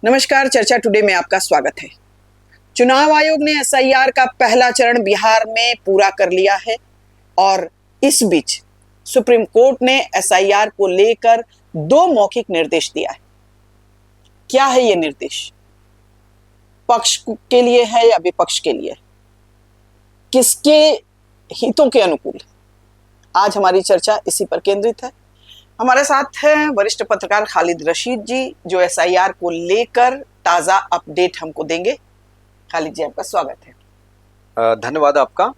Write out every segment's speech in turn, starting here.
नमस्कार, चर्चा टुडे में आपका स्वागत है। चुनाव आयोग ने एसआईआर का पहला चरण बिहार में पूरा कर लिया है और इस बीच सुप्रीम कोर्ट ने एसआईआर को लेकर 2 मौखिक निर्देश दिया है। क्या है ये निर्देश? पक्ष के लिए है या विपक्ष के लिए? किसके हितों के अनुकूल? आज हमारी चर्चा इसी पर केंद्रित है। हमारे साथ हैं वरिष्ठ पत्रकार खालिद रशीद जी, जो एसआईआर को लेकर ताजा अपडेट हमको देंगे। खालिद जी, आपका स्वागत है। धन्यवाद आपका।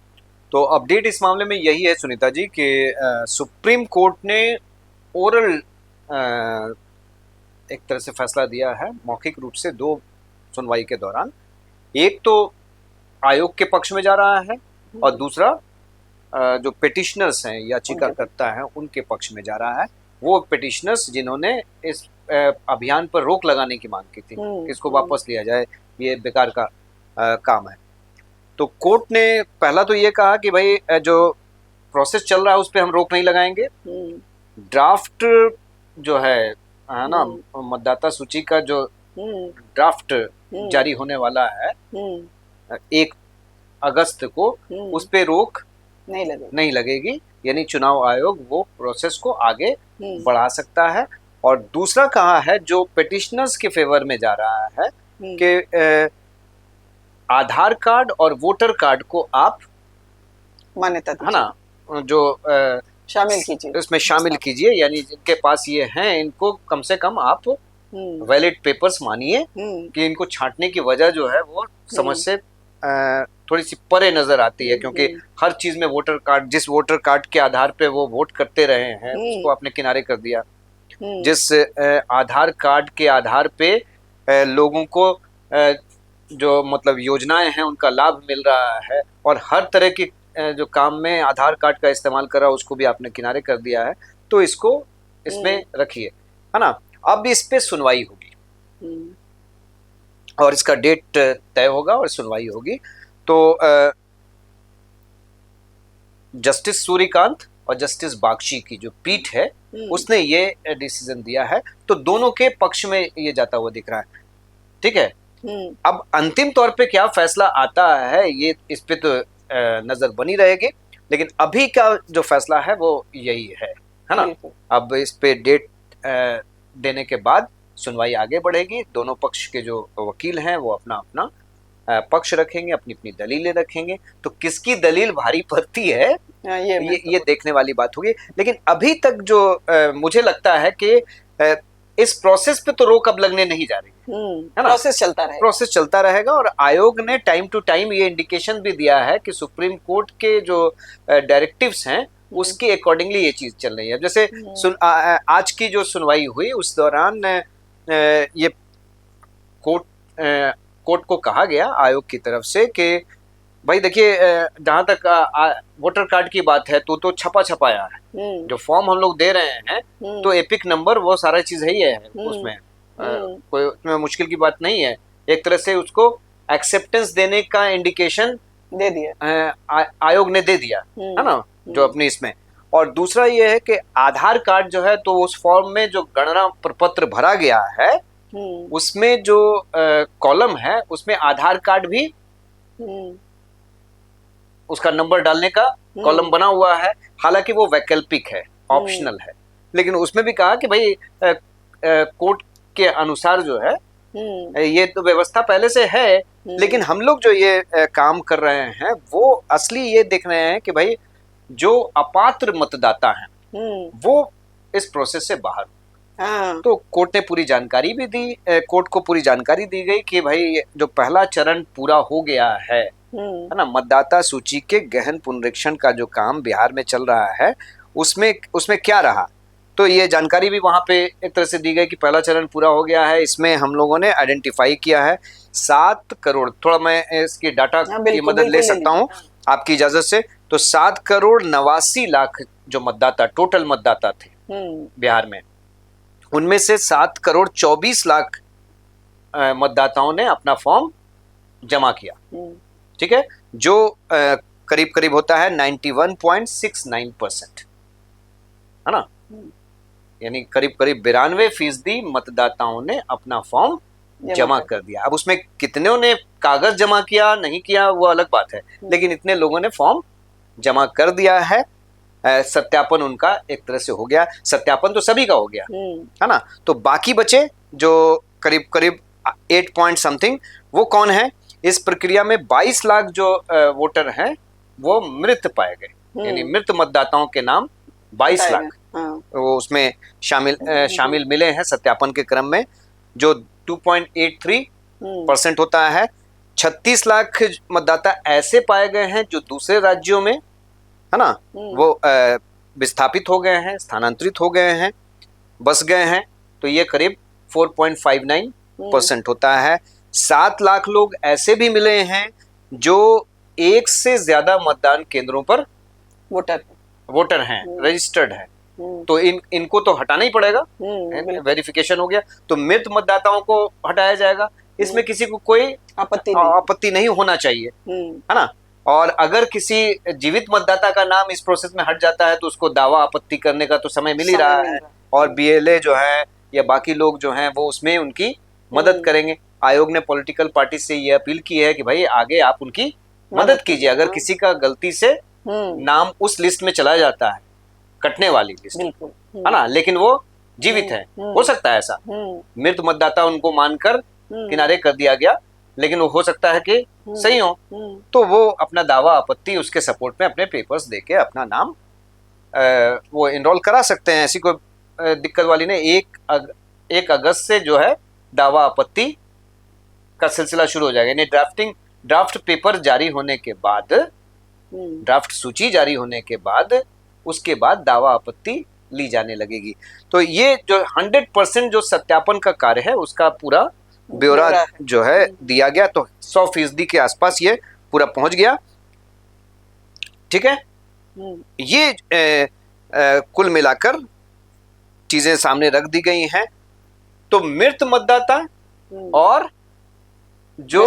तो अपडेट इस मामले में यही है सुनीता जी कि सुप्रीम कोर्ट ने ओरल एक तरह से फैसला दिया है, मौखिक रूप से 2 सुनवाई के दौरान। एक तो आयोग के पक्ष में जा रहा है और दूसरा जो पिटिशनर्स हैं, याचिकाकर्ता हैं, उनके पक्ष में जा रहा है। वो पिटिशनर्स जिन्होंने इस अभियान पर रोक लगाने की मांग की थी कि इसको वापस लिया जाए, ये बेकार का काम है। तो कोर्ट ने पहला तो ये कहा कि भाई जो प्रोसेस चल रहा है उस पर हम रोक नहीं लगाएंगे। ड्राफ्ट जो है ना, मतदाता सूची का जो ड्राफ्ट जारी होने वाला है 1 अगस्त को, उस पे रोक नहीं लगेगी। यानी चुनाव आयोग वो प्रोसेस को आगे बढ़ा सकता है। और दूसरा कहा है, जो पिटिशनर्स के फेवर में जा रहा है कि आधार कार्ड और वोटर कार्ड को आप मान्यता है ना, जो शामिल कीजिए, इसमें शामिल कीजिए। यानी जिनके पास ये हैं, इनको कम से कम आप वैलिड पेपर्स मानिए कि इनको छांटने की वजह जो है वो समझ से थोड़ी सी परे नजर आती है, क्योंकि हर चीज में वोटर कार्ड, जिस वोटर कार्ड के आधार पे वो वोट करते रहे हैं उसको आपने किनारे कर दिया। जिस आधार कार्ड के आधार पे लोगों को जो मतलब योजनाएं हैं उनका लाभ मिल रहा है और हर तरह की जो काम में आधार कार्ड का इस्तेमाल कर रहा है उसको भी आपने किनारे कर दिया है। तो इसको इसमें रखिए, है ना। अब इस पे सुनवाई होगी और इसका डेट तय होगा और सुनवाई होगी। तो जस्टिस सूर्यकांत और जस्टिस बागची की जो पीठ है उसने ये डिसीजन दिया है। तो दोनों के पक्ष में ये जाता हुआ दिख रहा है, ठीक है। अब अंतिम तौर पे क्या फैसला आता है, ये इस पे तो नजर बनी रहेगी, लेकिन अभी का जो फैसला है वो यही है ना। अब इस पे डेट देने के बाद सुनवाई आगे बढ़ेगी। दोनों पक्ष के जो वकील हैं वो अपना अपना पक्ष रखेंगे, अपनी अपनी दलीलें रखेंगे। तो किसकी दलील भारी पड़ती है ये देखने वाली बात होगी। लेकिन अभी तक जो मुझे लगता है कि इस प्रोसेस पे तो रोक अब लगने नहीं जा रही है ना। प्रोसेस चलता रहेगा और आयोग ने टाइम टू टाइम ये इंडिकेशन भी दिया है कि सुप्रीम कोर्ट के जो डायरेक्टिव्स हैं उसके अकॉर्डिंगली ये चीज चल रही है। जैसे आज की जो सुनवाई हुई उस दौरान ये कोर्ट को कहा गया आयोग की तरफ से कि भाई देखिए, जहां तक वोटर कार्ड की बात है तो छपा छपाया है, जो फॉर्म हम लोग दे रहे हैं तो एपिक नंबर वो सारा चीज है ही है उसमें, कोई उसमें मुश्किल की बात नहीं है। एक तरह से उसको एक्सेप्टेंस देने का इंडिकेशन दे दिया, आयोग ने दे दिया है ना, जो अपनी इसमें। और दूसरा ये है कि आधार कार्ड जो है, तो उस फॉर्म में जो गणना प्रपत्र भरा गया है उसमें जो कॉलम है उसमें आधार कार्ड भी उसका नंबर डालने का कॉलम बना हुआ है। हालांकि वो वैकल्पिक है, ऑप्शनल है, लेकिन उसमें भी कहा कि भाई कोर्ट के अनुसार जो है ये तो व्यवस्था पहले से है, लेकिन हम लोग जो ये काम कर रहे हैं वो असली ये देख रहे हैं कि भाई जो अपात्र मतदाता हैं वो इस प्रोसेस से बाहर। तो कोर्ट ने पूरी जानकारी भी दी, कोर्ट को पूरी जानकारी दी गई कि भाई जो पहला चरण पूरा हो गया है ना, मतदाता सूची के गहन पुनरीक्षण का जो काम बिहार में चल रहा है उसमें क्या रहा। तो ये जानकारी भी वहां पे एक तरह से दी गई कि पहला चरण पूरा हो गया है। इसमें हम लोगों ने आइडेंटिफाई किया है 7 करोड़, थोड़ा मैं इसकी डाटा की मदद ले सकता हूँ आपकी इजाजत से। तो 7 करोड़ 89 लाख जो मतदाता, टोटल मतदाता थे बिहार में, उनमें से 7 करोड़ 24 लाख मतदाताओं ने अपना फॉर्म जमा किया, ठीक है, जो करीब करीब होता है 91.69%, है ना। यानी करीब करीब 92% मतदाताओं ने अपना फॉर्म जमा कर दिया। अब उसमें कितनों ने कागज जमा किया नहीं किया वो अलग बात है, लेकिन इतने लोगों ने फॉर्म जमा कर दिया है। सत्यापन उनका एक तरह से हो गया। सत्यापन तो सभी का हो गया है ना। तो बाकी बचे जो करीब करीब 8 पॉइंट समथिंग, वो कौन है? इस प्रक्रिया में 22 लाख जो वोटर हैं वो मृत पाए गए, यानी मृत मतदाताओं के नाम 22 लाख वो उसमें शामिल मिले हैं सत्यापन के क्रम में, जो 2.83% होता है। 36 लाख मतदाता ऐसे पाए गए हैं जो दूसरे राज्यों में, है ना, वो विस्थापित हो गए हैं, स्थानांतरित हो गए हैं, बस गए हैं, तो ये करीब 4.59% होता है। 7 लाख लोग ऐसे भी मिले हैं जो एक से ज्यादा मतदान केंद्रों पर वोटर हैं, रजिस्टर्ड हैं, तो इनको तो हटाना ही पड़ेगा, वेरिफिकेशन हो गया, तो मृत मतदाताओं को हटाया जाएगा। इसमें किसी को कोई आपत्ति नहीं होना चाहिए, है ना। और अगर किसी जीवित मतदाता का नाम इस प्रोसेस में हट जाता है तो उसको दावा आपत्ति करने का तो समय मिल ही रहा है, और बीएलए जो है या बाकी लोग जो हैं वो उसमें उनकी मदद करेंगे। आयोग ने पॉलिटिकल पार्टी से ये अपील की है कि भाई आगे आप उनकी मदद कीजिए। अगर किसी का गलती से नाम उस लिस्ट में चला जाता है, कटने वाली लिस्ट, है ना, लेकिन वो जीवित है, हो सकता है ऐसा, मृत मतदाता उनको मानकर किनारे कर दिया गया, लेकिन वो हो सकता है कि सही हो, तो वो अपना दावा आपत्ति उसके सपोर्ट में अपने पेपर्स देके अपना नाम वो इनरोल करा सकते हैं। ऐसी कोई दिक्कत वाली नहीं। 1 अगस्त से जो है दावा आपत्ति का सिलसिला शुरू हो जाएगा, यानी ड्राफ्ट पेपर जारी होने के बाद, ड्राफ्ट सूची जारी होने के बाद, उसके बाद दावा आपत्ति ली जाने लगेगी। तो ये जो 100% जो सत्यापन का कार्य है उसका पूरा ब्यौरा जो है दिया गया, तो 100% के आसपास ये पूरा पहुंच गया। ठीक है, ये कुल मिलाकर चीजें सामने रख दी गई हैं। तो मृत मतदाता और जो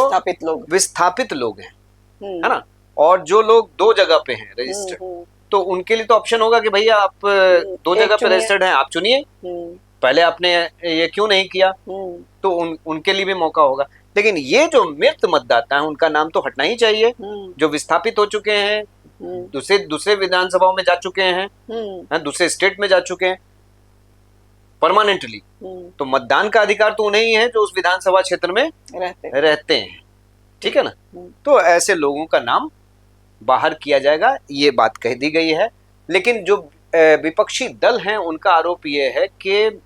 विस्थापित लोग हैं, है ना, और जो लोग 2 जगह पे हैं रजिस्टर्ड, तो उनके लिए तो ऑप्शन होगा कि भैया आप 2 जगह पे रजिस्टर्ड हैं, आप चुनिए, पहले आपने ये क्यों नहीं किया, तो उनके लिए भी मौका होगा। लेकिन ये जो मृत मतदाता है उनका नाम तो हटना ही चाहिए, जो विस्थापित हो चुके हैं, दूसरे विधानसभाओं में जा चुके हैं, दूसरे स्टेट में जा चुके हैं परमानेंटली, तो मतदान का अधिकार तो उन्हें ही है जो उस विधानसभा क्षेत्र में रहते हैं। ठीक है ना, तो ऐसे लोगों का नाम बाहर किया जाएगा, ये बात कह दी गई है। लेकिन जो विपक्षी दल हैं उनका आरोप ये है कि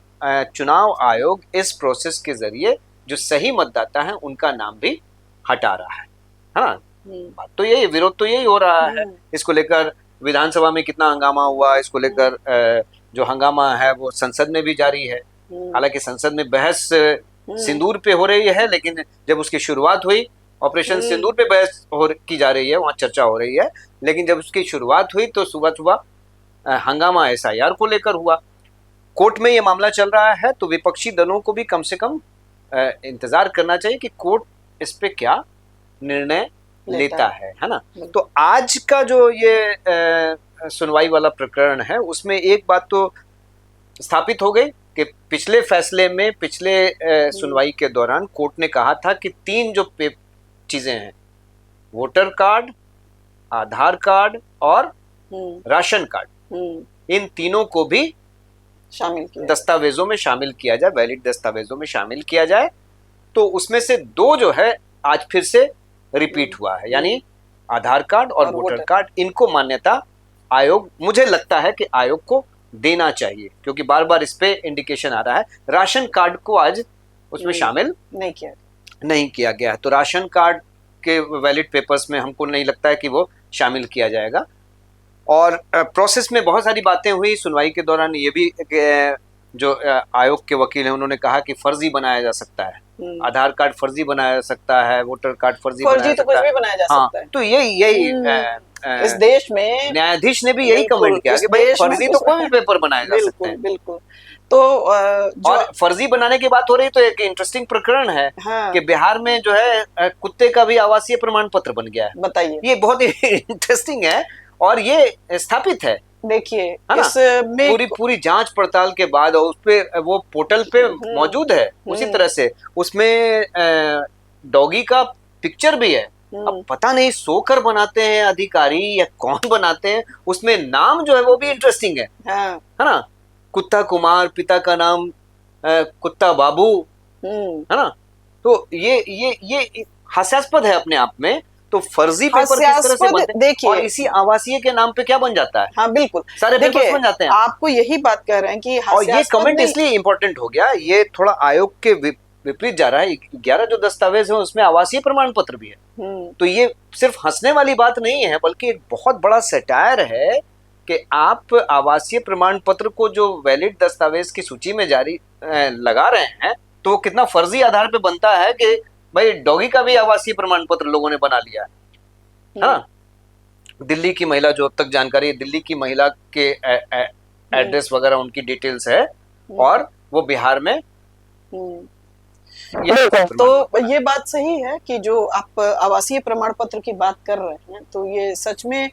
चुनाव आयोग इस प्रोसेस के जरिए जो सही मतदाता हैं उनका नाम भी हटा रहा है ना। बात तो यही, विरोध तो यही हो रहा है। इसको लेकर विधानसभा में कितना हंगामा हुआ, इसको लेकर जो हंगामा है वो संसद में भी जारी है। हालांकि संसद में बहस सिंदूर पे हो रही है, लेकिन जब उसकी शुरुआत हुई, ऑपरेशन सिंदूर पे बहस की जा रही है, वहाँ चर्चा हो रही है, लेकिन जब उसकी शुरुआत हुई तो सुबह सुबह हंगामा SIR को लेकर हुआ। कोर्ट में ये मामला चल रहा है, तो विपक्षी दलों को भी कम से कम इंतजार करना चाहिए कि कोर्ट इस पे क्या निर्णय लेता है ना। तो आज का जो ये सुनवाई वाला प्रकरण है उसमें एक बात तो स्थापित हो गई कि पिछले फैसले में, पिछले सुनवाई के दौरान कोर्ट ने कहा था कि 3 जो चीजें हैं, वोटर कार्ड, आधार कार्ड और राशन कार्ड, इन तीनों को भी दस्तावेजों में शामिल किया जाए, वैलिड दस्तावेजों में शामिल किया जाए। तो उसमें से 2 जो है आज फिर से रिपीट हुआ है, यानी आधार कार्ड और वोटर कार्ड, इनको मान्यता आयोग, मुझे लगता है कि आयोग को देना चाहिए, क्योंकि बार बार इस पे इंडिकेशन आ रहा है। राशन कार्ड को आज उसमें शामिल नहीं किया गया है, तो राशन कार्ड के वैलिड पेपर्स में हमको नहीं लगता है कि वो शामिल किया जाएगा। और प्रोसेस में बहुत सारी बातें हुई सुनवाई के दौरान। ये भी जो आयोग के वकील हैं उन्होंने कहा कि फर्जी बनाया जा सकता है, आधार कार्ड फर्जी बनाया जा सकता है, वोटर कार्ड फर्जी बनाया जा सकता है, कुछ भी बनाया जा सकता है। तो यही इस देश में न्यायाधीश ने भी यही कमेंट किया कि भाई फर्जी तो कोई भी पेपर बनाया जा सकता है। बिल्कुल। तो और फर्जी बनाने की बात हो रही, तो एक इंटरेस्टिंग प्रकरण है कि बिहार में जो है कुत्ते का भी आवासीय प्रमाण पत्र बन गया है। बताइए, ये बहुत ही इंटरेस्टिंग है और ये स्थापित है देखिए है ना, इसमें पूरी पूरी जांच पड़ताल के बाद और उस पे वो पोर्टल पे मौजूद है। उसी तरह से उसमें डॉगी का पिक्चर भी है। अब पता नहीं सोकर बनाते हैं अधिकारी या कौन बनाते हैं, उसमें नाम जो है वो भी इंटरेस्टिंग है। हाँ, है ना, कुत्ता कुमार, पिता का नाम कुत्ता बाबू, है ना। तो ये हास्यास्पद है अपने आप में। तो फर्जी पेपर किस तरह से हास्यास्पद बनते हैं देखिए। और इसी आवासीय के नाम पे क्या बन जाता है, हाँ बिल्कुल, सारे देखिए पेपर्स बन जाते हैं। आपको यही बात कह रहे हैं कि और ये हास्यास्पद कमेंट नहीं। इसलिए इम्पोर्टेंट हो गया, ये थोड़ा आयोग के विपरीत जा रहा है। 11 जो दस्तावेज है उसमें आवासीय प्रमाण पत्र भी है। तो ये सिर्फ हंसने वाली बात नहीं है, बल्कि एक बहुत बड़ा सटायर है कि आप आवासीय प्रमाण पत्र को जो वैलिड दस्तावेज की सूची में जारी लगा रहे हैं, तो वो कितना फर्जी आधार पे बनता है कि भाई डॉगी का भी आवासीय प्रमाण पत्र लोगों ने बना लिया है। हाँ, दिल्ली की महिला, जो अब तक जानकारी है, दिल्ली की महिला के एड्रेस वगैरह उनकी डिटेल्स है, और वो बिहार में तो ये बात सही है कि जो आप आवासीय प्रमाण पत्र की बात कर रहे हैं, तो ये सच में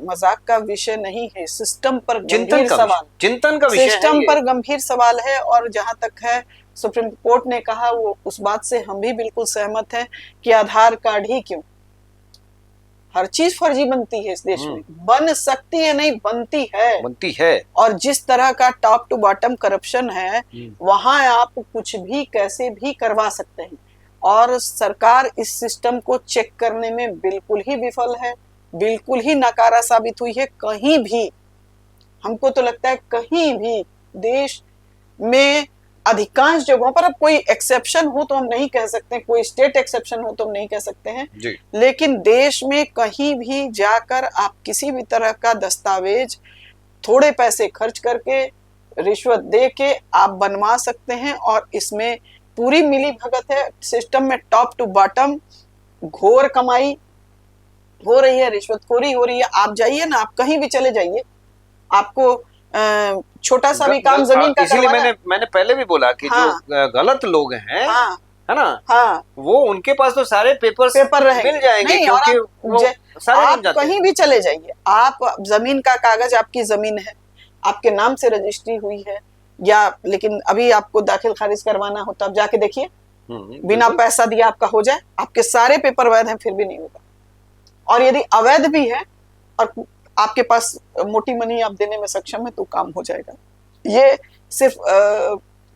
मजाक का विषय नहीं है, सिस्टम पर गंभीर सवाल, चिंतन का विषय, सिस्टम पर गंभीर सवाल है। और जहां तक है सुप्रीम कोर्ट ने कहा, वो उस बात से हम भी बिल्कुल सहमत हैं कि आधार कार्ड ही क्यों, हर चीज फर्जी बनती है इस देश में। बन सकती है नहीं, बनती है। और जिस तरह का टॉप टू बॉटम करप्शन है, वहां आप कुछ भी कैसे भी करवा सकते हैं। और सरकार इस सिस्टम को चेक करने में बिल्कुल ही विफल है, बिल्कुल ही नकारा साबित हुई है। कहीं भी, हमको तो लगता है कहीं भी देश में, अधिकांश जगहों पर, अब कोई एक्सेप्शन हो तो हम नहीं कह सकते, कोई स्टेट एक्सेप्शन हो तो हम नहीं कह सकते हैं, लेकिन देश में कहीं भी जाकर आप किसी भी तरह का दस्तावेज थोड़े पैसे खर्च करके, रिश्वत दे के आप बनवा सकते हैं। और इसमें पूरी मिली भगत है, सिस्टम में टॉप टू बॉटम घोर कमाई हो रही है, रिश्वतखोरी हो रही है। आप जाइए ना, आप कहीं भी चले जाइए, आपको छोटा सा भी काम जमीन का, इसीलिए मैंने पहले भी बोला कि जो गलत लोग हैं, है ना, वो उनके पास तो सारे पेपर मिल जाएंगे, क्योंकि वो सारे आप कहीं भी चले जाइए, आप जमीन का कागज, आपकी जमीन है, आपके नाम से रजिस्ट्री हुई है, या लेकिन अभी आपको दाखिल खारिज करवाना हो तो आप जाके देखिए, बिना पैसा दिए आपका हो जाए, आपके सारे पेपर वैध हैं, फिर भी नहीं होगा। और यदि अवैध भी है और आपके पास मोटी मनी आप देने में सक्षम है, तो काम हो जाएगा। ये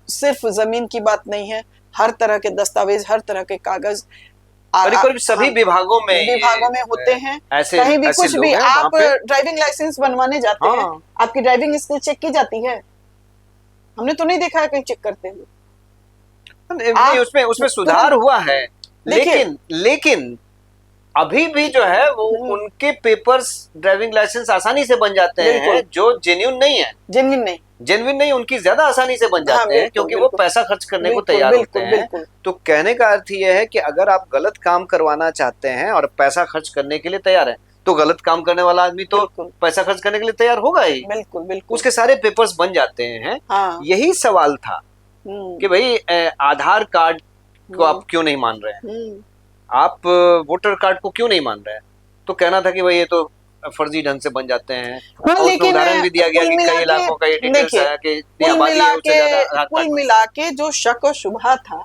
सिर्फ जमीन की बात नहीं है, हर तरह के दस्तावेज, हर तरह के कागज करीब सभी विभागों में होते हैं। कहीं भी कुछ भी, आप ड्राइविंग लाइसेंस बनवाने जाते हैं, आपकी ड्राइविंग स्किल चेक की जाती है, हमने तो नहीं देखा है कहीं चेक करते हुए। उसमें सुधार हुआ है, लेकिन अभी भी जो है वो उनके पेपर्स, ड्राइविंग लाइसेंस आसानी से बन जाते हैं, जो जेन्युइन नहीं, उनकी ज्यादा आसानी से बन जाते हैं, क्योंकि वो पैसा खर्च करने को तैयार होते हैं। तो कहने का अर्थ ये है कि अगर आप गलत काम करवाना चाहते हैं और पैसा खर्च करने के लिए तैयार हैं, तो गलत काम करने वाला आदमी तो पैसा खर्च करने के लिए तैयार होगा ही। बिल्कुल। उसके सारे पेपर्स बन जाते हैं। यही सवाल था कि भाई आधार कार्ड को आप क्यों नहीं मान रहे हैं, आप वोटर कार्ड को क्यों नहीं मान रहे हैं। तो कहना था कि भाई ये तो फर्जी ढंग से बन जाते हैं। लेकिन उदाहरण भी दिया गया कि कई इलाकों का ये डिटेल्स आया कि कुल मिला के जो शक और शुबहा था,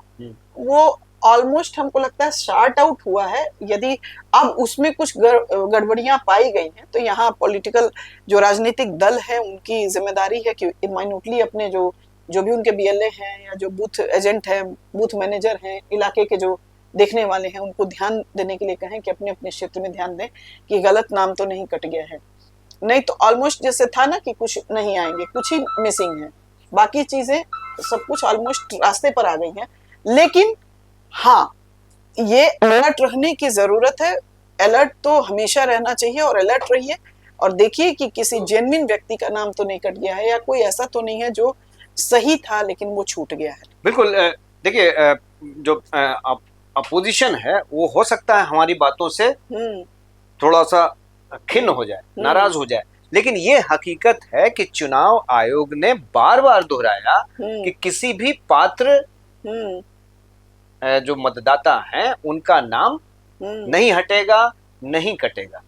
वो ऑलमोस्ट हमको लगता है शार्ट आउट हुआ है। यदि अब उसमें कुछ गड़बड़ियां पाई गई हैं, तो यहाँ पॉलिटिकल जो राजनीतिक दल है, उनकी जिम्मेदारी है कि माइन्यूटली अपने जो भी उनके बीएलए हैं, या जो बूथ एजेंट हैं, बूथ मैनेजर हैं, इलाके के जो देखने वाले हैं, उनको ध्यान देने के लिए कहें कि अपने अपने क्षेत्र में ध्यान दें कि गलत नाम तो नहीं कट गया है। नहीं तो ऑलमोस्ट जैसे था ना कि कुछ नहीं आएंगे, कुछ ही मिसिंग है, बाकी चीजें सब कुछ ऑलमोस्ट रास्ते पर आ गई हैं। लेकिन हाँ, ये अलर्ट रहने की जरूरत है। अलर्ट तो हमेशा रहना चाहिए, और अलर्ट रहिए और देखिए कि किसी जेन्युइन व्यक्ति का नाम तो नहीं कट गया है, या कोई ऐसा तो नहीं है जो सही था लेकिन वो छूट गया है। बिल्कुल। देखिए, जो अपोजिशन है वो हो सकता है हमारी बातों से थोड़ा सा खिन्न हो जाए, नाराज हो जाए, लेकिन ये हकीकत है कि चुनाव आयोग ने बार बार दोहराया कि किसी भी पात्र जो मतदाता हैं उनका नाम नहीं हटेगा, नहीं कटेगा।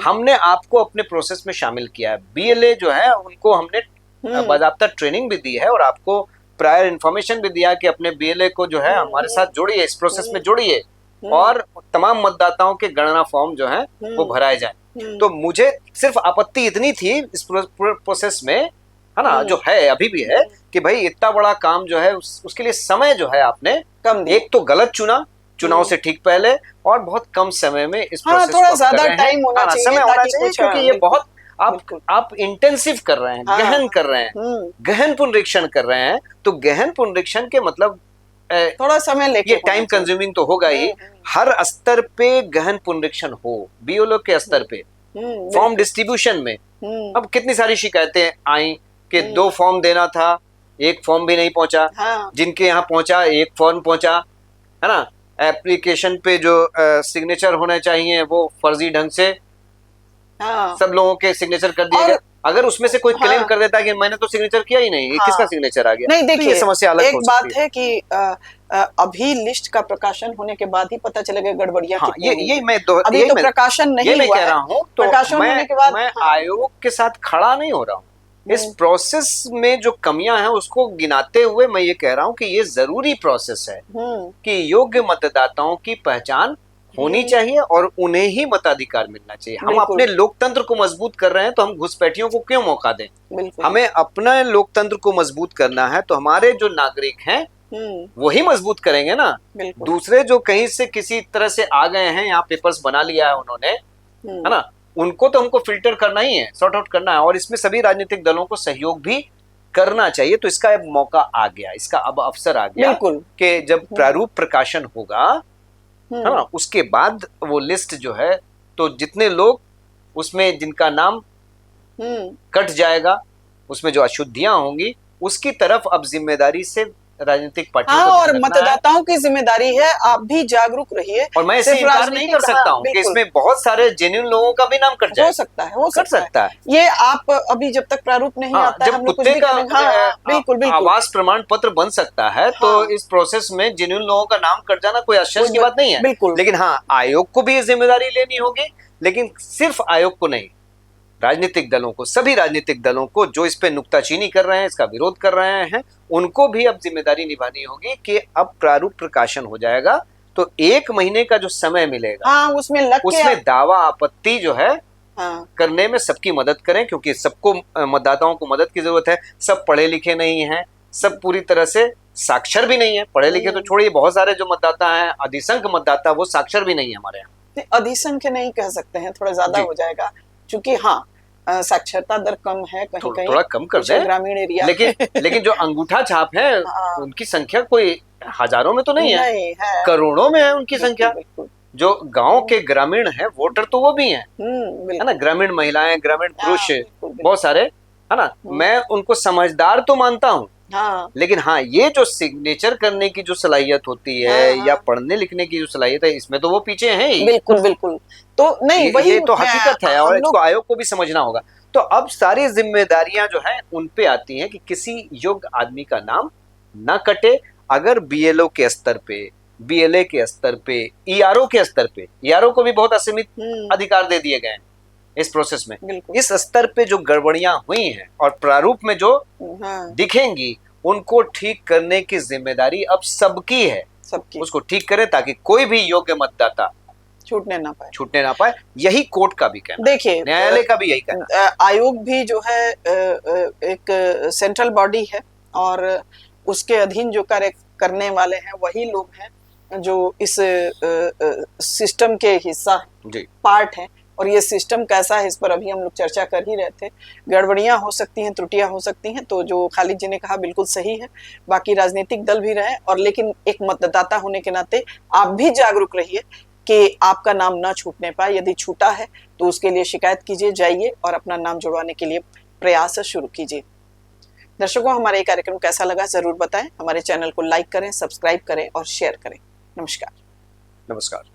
हमने आपको अपने प्रोसेस में शामिल किया है। बीएलए जो है उनको हमने बाकायदा ट्रेनिंग भी दी है और आपको प्रायर इंफॉर्मेशन भी दिया कि अपने बीएलए को जो है हमारे साथ जोड़िए, इस प्रोसेस में जोड़िए और तमाम मतदाताओं के गणना फॉर्म जो है वो भराए जाए। तो मुझे सिर्फ आपत्ति इतनी थी इस प्रोसेस में, है ना, जो है अभी भी है, कि भाई इतना बड़ा काम जो है उसके लिए समय जो है आपने कम, एक तो गलत चुना चुनाव से ठीक पहले, और बहुत कम समय में इस प्रोसेस थोड़ा ज्यादा टाइम होना चाहिए, समय होना चाहिए, क्योंकि ये बहुत आप इंटेंसिव कर रहे हैं, गहन कर रहे हैं, गहन पुनरीक्षण कर रहे हैं। तो गहन पुनरीक्षण के मतलब थोड़ा समय लेके, ये टाइम कंज्यूमिंग तो होगा ही। हर स्तर पे गहन पुनरीक्षण हो, बीएलओ के स्तर पे, फॉर्म डिस्ट्रीब्यूशन में। अब कितनी सारी शिकायतें आई कि 2 फॉर्म देना था, 1 फॉर्म भी नहीं पहुंचा, जिनके यहाँ पहुंचा 1 फॉर्म पहुंचा, है ना। एप्लीकेशन पे जो सिग्नेचर होने चाहिए वो फर्जी ढंग से सब लोगों के सिग्नेचर कर दिए गए। अगर उसमें से कोई क्लेम कर देता है कि मैंने तो सिग्नेचर किया ही नहीं, किसका सिग्नेचर आ गया? नहीं, देखिए, तो समस्या अलग एक बात है कि अभी लिस्ट का प्रकाशन होने के बाद ही पता चलेगा गड़बड़ियां कितनी हैं। ये मैं अभी तो प्रकाशन नहीं हुआ है। कह रहा हूँ, तो प्रकाशन होने के बाद मैं आयोग के साथ खड़ा नहीं हो रहा हूँ। इस प्रोसेस में जो कमियां हैं उसको गिनाते हुए मैं ये कह रहा हूँ कि ये जरूरी प्रोसेस है कि योग्य मतदाताओं की पहचान होनी चाहिए और उन्हें ही मताधिकार मिलना चाहिए। हम अपने लोकतंत्र को मजबूत कर रहे हैं तो हम घुसपैठियों को क्यों मौका दें? हमें अपने लोकतंत्र को मजबूत करना है तो हमारे जो नागरिक हैं वही मजबूत करेंगे ना। दूसरे जो कहीं से किसी तरह से आ गए हैं, यहाँ पेपर्स बना लिया है उन्होंने, है ना, उनको तो हमको फिल्टर करना ही है, सॉर्ट आउट करना है, और इसमें सभी राजनीतिक दलों को सहयोग भी करना चाहिए। तो इसका अब मौका आ गया, इसका अब अवसर आ गया कि जब प्रारूप प्रकाशन होगा, है ना, उसके बाद वो लिस्ट जो है, तो जितने लोग उसमें जिनका नाम कट जाएगा, उसमें जो अशुद्धियां होंगी, उसकी तरफ अब जिम्मेदारी से राजनीतिक पार्टियों को और मतदाताओं की जिम्मेदारी है, आप भी जागरूक रहिए। और मैं इसे इनकार नहीं कर सकता हूँ कि इसमें बहुत सारे जेन्युइन लोगों का भी नाम कट जाए, हो सकता है। ये आप अभी जब तक प्रारूप नहीं आता है, जब कुत्ते का बिल्कुल आवास प्रमाण पत्र बन सकता है, तो इस प्रोसेस में जेन्युइन लोगों का नाम कट जाना कोई आश्चर्य की बात नहीं है। लेकिन हाँ, आयोग को भी ये जिम्मेदारी लेनी होगी, लेकिन सिर्फ आयोग को नहीं, राजनीतिक दलों को, सभी राजनीतिक दलों को जो इस पे नुक्ताचीनी कर रहे हैं, इसका विरोध कर रहे हैं, उनको भी अब जिम्मेदारी निभानी होगी कि अब प्रारूप प्रकाशन हो जाएगा तो 1 महीने का जो समय मिलेगा, उसमें दावा आपत्ति जो है करने में सबकी मदद करें, क्योंकि सबको, मतदाताओं को मदद की जरूरत है। सब पढ़े लिखे नहीं हैं, सब पूरी तरह से साक्षर भी नहीं है। पढ़े लिखे तो छोड़िए, बहुत सारे जो मतदाता हैं, अधिसंख्य मतदाता, वो साक्षर भी नहीं है हमारे यहाँ। अधिसंख्य नहीं कह सकते हैं, थोड़ा ज्यादा हो जाएगा, क्योंकि साक्षरता दर कम है, कहीं कहीं थोड़ा कम कर दें ग्रामीण एरिया, लेकिन जो अंगूठा छाप है उनकी संख्या कोई हजारों में तो नहीं है, करोड़ों में है उनकी संख्या। जो गांव के ग्रामीण हैं वोटर तो वो भी हैं, है ना, ग्रामीण महिलाएं, ग्रामीण पुरुष, बहुत सारे, है ना। मैं उनको समझदार तो मानता हूँ, लेकिन हाँ, ये जो सिग्नेचर करने की जो सलाहियत होती है या पढ़ने लिखने की जो सलाहियत है, इसमें तो वो पीछे हैं ही। बिल्कुल। तो नहीं, वही ये तो हकीकत है और इसको आयोग को भी समझना होगा। तो अब सारी जिम्मेदारियां जो हैं उन पे आती हैं कि किसी योग्य आदमी का नाम ना कटे। अगर बीएलओ के स्तर पे, बीएलए के स्तर पे, ईआरओ के स्तर पे, ईआरओ को भी बहुत असीमित अधिकार दे दिए गए हैं इस प्रोसेस में। इस स्तर पे जो गड़बड़ियां हुई हैं और प्रारूप में जो दिखेंगी, उनको ठीक करने की जिम्मेदारी अब सबकी है। उसको ठीक करें ताकि कोई भी योग्य मतदाता छूटने ना पाए। यही कोर्ट का भी कहना, देखिए, न्यायालय का भी यही कहना। आयोग भी जो है एक सेंट्रल बॉडी है और उसके अधीन जो कार्य करने वाले हैं वही लोग हैं जो इस सिस्टम के हिस्सा, पार्ट हैं। और ये सिस्टम कैसा है, इस पर अभी हम लोग चर्चा कर ही रहे थे। गड़बड़ियां हो सकती हैं, त्रुटियां हो सकती हैं, तो जो खालिद जी ने कहा बिल्कुल सही है। बाकी राजनीतिक दल भी रहे, और लेकिन एक मतदाता होने के नाते आप भी जागरूक रहिए कि आपका नाम ना छूटने पाए। यदि छूटा है तो उसके लिए शिकायत कीजिए, जाइए और अपना नाम जुड़वाने के लिए प्रयास शुरू कीजिए। दर्शकों, हमारा ये कार्यक्रम कैसा लगा जरूर बताएं। हमारे चैनल को लाइक करें, सब्सक्राइब करें और शेयर करें। नमस्कार।